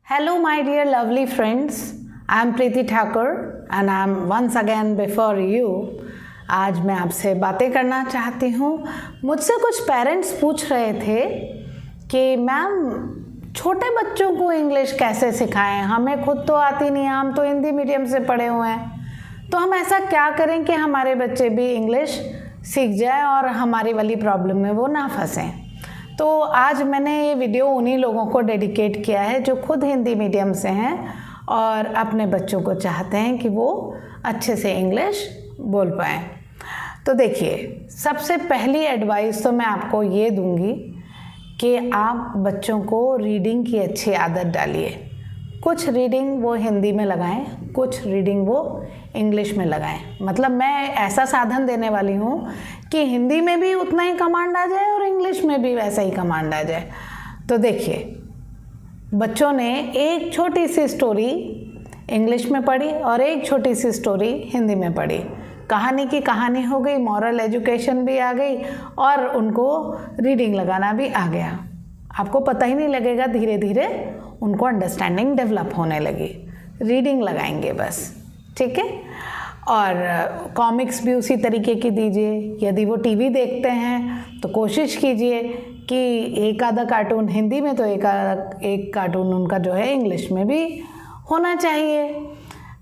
Hello, my dear lovely friends. I am Preeti Thakur and I am once again before you. आज मैं आपसे बातें करना चाहती हूँ। मुझसे कुछ पेरेंट्स पूछ रहे थे कि मैम छोटे बच्चों को इंग्लिश कैसे सिखाएं, हमें खुद तो आती नहीं है, हम तो हिंदी मीडियम से पढ़े हुए हैं, तो हम ऐसा क्या करें कि हमारे बच्चे भी इंग्लिश सीख जाएं और हमारी वाली प्रॉब्लम में वो ना फंसें। तो आज मैंने ये वीडियो उन्हीं लोगों को डेडिकेट किया है जो खुद हिंदी मीडियम से हैं और अपने बच्चों को चाहते हैं कि वो अच्छे से इंग्लिश बोल पाएँ। तो देखिए, सबसे पहली एडवाइस तो मैं आपको ये दूंगी कि आप बच्चों को रीडिंग की अच्छी आदत डालिए। कुछ रीडिंग वो हिंदी में लगाएं, कुछ रीडिंग वो इंग्लिश में लगाएं। मतलब मैं ऐसा साधन देने वाली हूँ कि हिंदी में भी उतना ही कमांड आ जाए और इंग्लिश में भी वैसा ही कमांड आ जाए। तो देखिए, बच्चों ने एक छोटी सी स्टोरी इंग्लिश में पढ़ी और एक छोटी सी स्टोरी हिंदी में पढ़ी। कहानी की कहानी हो गई, मॉरल एजुकेशन भी आ गई और उनको रीडिंग लगाना भी आ गया। आपको पता ही नहीं लगेगा, धीरे धीरे उनको अंडरस्टैंडिंग डेवलप होने लगी। रीडिंग लगाएंगे बस, ठीक है। और कॉमिक्स भी उसी तरीके की दीजिए। यदि वो टीवी देखते हैं तो कोशिश कीजिए कि एक आधा कार्टून हिंदी में तो एक कार्टून उनका जो है इंग्लिश में भी होना चाहिए।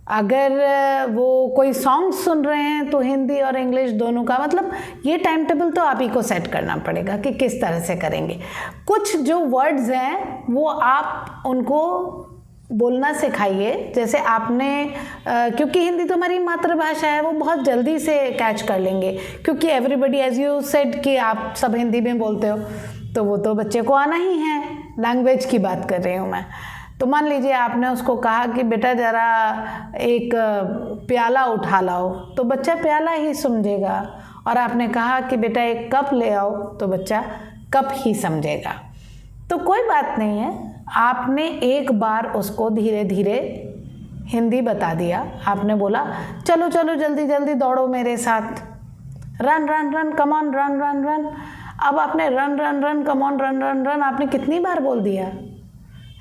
अगर वो कोई सॉन्ग सुन रहे हैं तो हिंदी और इंग्लिश दोनों का, मतलब ये टाइम टेबल तो आप ही को सेट करना पड़ेगा कि किस तरह से करेंगे। कुछ जो वर्ड्स हैं वो आप उनको बोलना सिखाइए। जैसे आपने क्योंकि हिंदी तो हमारी मातृभाषा है, वो बहुत जल्दी से कैच कर लेंगे, क्योंकि एवरीबडी एज यू सेड कि आप सब हिंदी में बोलते हो, तो वो तो बच्चे को आना ही है। लैंग्वेज की बात कर रही हूँ मैं। तो मान लीजिए आपने उसको कहा कि बेटा ज़रा एक प्याला उठा लाओ, तो बच्चा प्याला ही समझेगा। और आपने कहा कि बेटा एक कप ले आओ, तो बच्चा कप ही समझेगा। तो कोई बात नहीं है, आपने एक बार उसको धीरे धीरे हिंदी बता दिया। आपने बोला चलो चलो जल्दी जल्दी दौड़ो मेरे साथ, run run run come on run run run. अब आपने run run run come on run run run आपने कितनी बार बोल दिया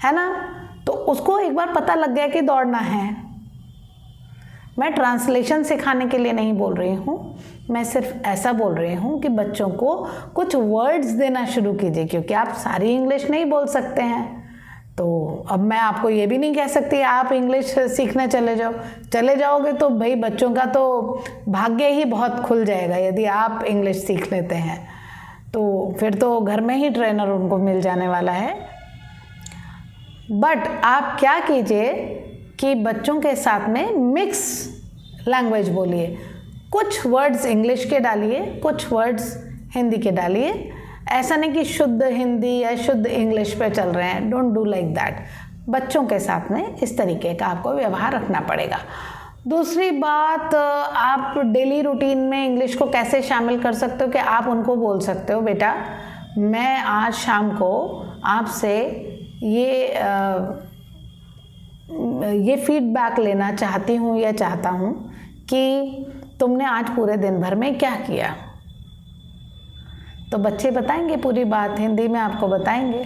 है ना, तो उसको एक बार पता लग गया कि दौड़ना है। मैं ट्रांसलेशन सिखाने के लिए नहीं बोल रही हूँ, मैं सिर्फ ऐसा बोल रही हूँ कि बच्चों को कुछ वर्ड्स देना शुरू कीजिए, क्योंकि आप सारी इंग्लिश नहीं बोल सकते हैं। तो अब मैं आपको ये भी नहीं कह सकती आप इंग्लिश सीखने चले जाओ। चले जाओगे तो भाई बच्चों का तो भाग्य ही बहुत खुल जाएगा यदि आप इंग्लिश सीख लेते हैं। तो फिर तो घर में ही ट्रेनर उनको मिल जाने वाला है। बट आप क्या कीजिए कि बच्चों के साथ में मिक्स लैंग्वेज बोलिए। कुछ वर्ड्स इंग्लिश के डालिए, कुछ वर्ड्स हिंदी के डालिए। ऐसा नहीं कि शुद्ध हिंदी या शुद्ध इंग्लिश पे चल रहे हैं, डोंट डू लाइक दैट। बच्चों के साथ में इस तरीके का आपको व्यवहार रखना पड़ेगा। दूसरी बात, आप डेली रूटीन में इंग्लिश को कैसे शामिल कर सकते हो कि आप उनको बोल सकते हो बेटा मैं आज शाम को आपसे ये फीडबैक लेना चाहती हूँ या चाहता हूँ कि तुमने आज पूरे दिन भर में क्या किया। तो बच्चे बताएंगे पूरी बात, हिंदी में आपको बताएंगे,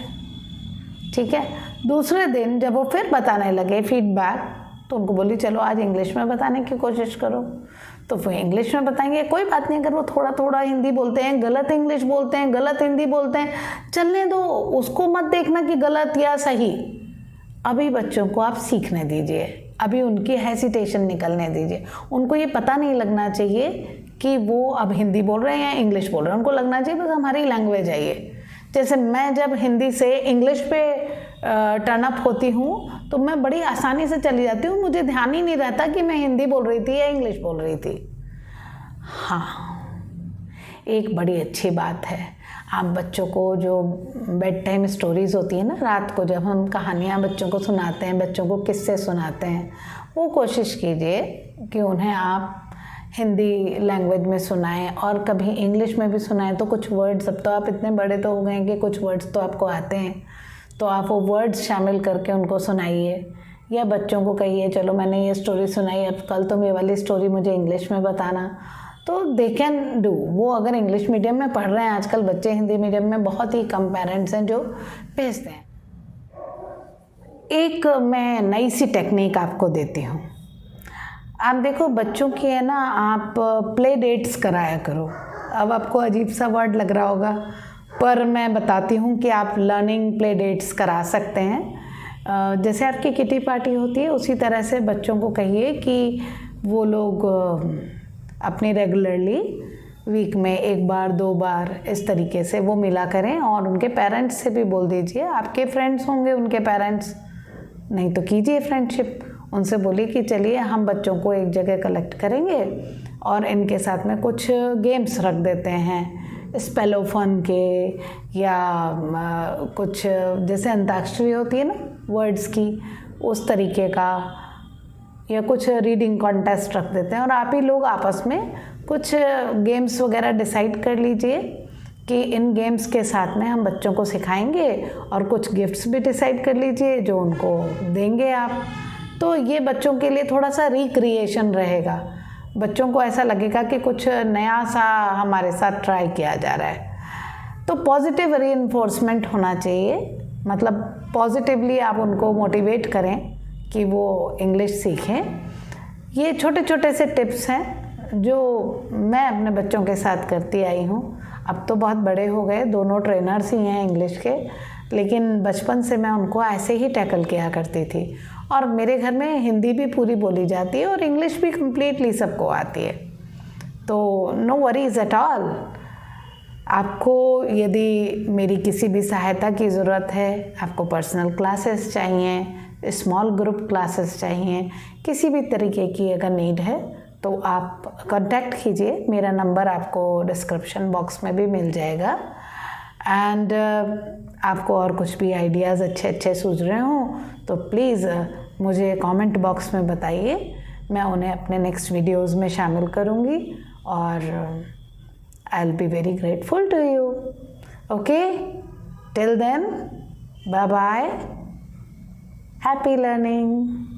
ठीक है। दूसरे दिन जब वो फिर बताने लगे फीडबैक, तो उनको बोली चलो आज इंग्लिश में बताने की कोशिश करो, तो वो इंग्लिश में बताएंगे। कोई बात नहीं अगर वो थोड़ा थोड़ा हिंदी बोलते हैं, गलत इंग्लिश बोलते हैं, गलत हिंदी बोलते हैं, चलने दो, उसको मत देखना कि गलत या सही। अभी बच्चों को आप सीखने दीजिए, अभी उनकी हेसिटेशन निकलने दीजिए। उनको ये पता नहीं लगना चाहिए कि वो अब हिंदी बोल रहे हैं या इंग्लिश बोल रहे हैं। उनको लगना चाहिए बस हमारी लैंग्वेज है ये। जैसे मैं जब हिंदी से इंग्लिश पे टर्न अप होती हूँ तो मैं बड़ी आसानी से चली जाती हूँ, मुझे ध्यान ही नहीं रहता कि मैं हिंदी बोल रही थी या इंग्लिश बोल रही थी। हाँ, एक बड़ी अच्छी बात है, आप बच्चों को जो बेड टाइम स्टोरीज़ होती है ना, रात को जब हम कहानियाँ बच्चों को सुनाते हैं, बच्चों को किस्से सुनाते हैं, वो कोशिश कीजिए कि उन्हें आप हिंदी लैंग्वेज में सुनाएं और कभी इंग्लिश में भी सुनाएं। तो कुछ वर्ड्स, अब तो आप इतने बड़े तो हो गए हैं कि कुछ वर्ड्स तो आपको आते हैं, तो आप वो वर्ड्स शामिल करके उनको सुनाइए। या बच्चों को कहिए चलो मैंने ये स्टोरी सुनाई, अब कल तुम ये वाली स्टोरी मुझे इंग्लिश में बताना। तो दे कैन डू। वो अगर इंग्लिश मीडियम में पढ़ रहे हैं, आजकल बच्चे हिंदी मीडियम में बहुत ही कम पेरेंट्स हैं जो भेजते हैं। एक मैं नई सी टेक्निक आपको देती हूँ। आप देखो, बच्चों की है ना, आप प्ले डेट्स कराया करो। अब आपको अजीब सा वर्ड लग रहा होगा, पर मैं बताती हूँ कि आप लर्निंग प्ले डेट्स करा सकते हैं। जैसे आपकी किटी पार्टी होती है, उसी तरह से बच्चों को कहिए कि वो लोग अपनी रेगुलरली वीक में 1 बार 2 बार इस तरीके से वो मिला करें। और उनके पेरेंट्स से भी बोल दीजिए, आपके फ्रेंड्स होंगे उनके पेरेंट्स, नहीं तो कीजिए फ्रेंडशिप, उनसे बोलिए कि चलिए हम बच्चों को एक जगह कलेक्ट करेंगे और इनके साथ में कुछ गेम्स रख देते हैं, स्पेलोफन के, या कुछ जैसे अंताक्षरी होती है ना वर्ड्स की, उस तरीके का, या कुछ रीडिंग कॉन्टेस्ट रख देते हैं। और आप ही लोग आपस में कुछ गेम्स वगैरह डिसाइड कर लीजिए कि इन गेम्स के साथ में हम बच्चों को सिखाएंगे, और कुछ गिफ्ट्स भी डिसाइड कर लीजिए जो उनको देंगे आप। तो ये बच्चों के लिए थोड़ा सा रिक्रिएशन रहेगा, बच्चों को ऐसा लगेगा कि कुछ नया सा हमारे साथ ट्राई किया जा रहा है। तो पॉजिटिव रीइंफोर्समेंट होना चाहिए, मतलब पॉजिटिवली आप उनको मोटिवेट करें कि वो इंग्लिश सीखें। ये छोटे छोटे से टिप्स हैं जो मैं अपने बच्चों के साथ करती आई हूँ। अब तो बहुत बड़े हो गए, दोनों ट्रेनर्स ही हैं इंग्लिश के, लेकिन बचपन से मैं उनको ऐसे ही टैकल किया करती थी। और मेरे घर में हिंदी भी पूरी बोली जाती है और इंग्लिश भी कम्प्लीटली सबको आती है, तो नो वरीज एट ऑल। आपको यदि मेरी किसी भी सहायता की ज़रूरत है, आपको पर्सनल क्लासेस चाहिए, स्मॉल ग्रुप क्लासेस चाहिए, किसी भी तरीके की अगर नीड है तो आप कांटेक्ट कीजिए। मेरा नंबर आपको डिस्क्रिप्शन बॉक्स में भी मिल जाएगा। एंड आपको और कुछ भी आइडियाज़ अच्छे अच्छे सूझ रहे हों तो प्लीज़ मुझे कमेंट बॉक्स में बताइए, मैं उन्हें अपने नेक्स्ट वीडियोज़ में शामिल करूँगी और I will be very grateful to you. Okay, till then, bye bye, happy learning.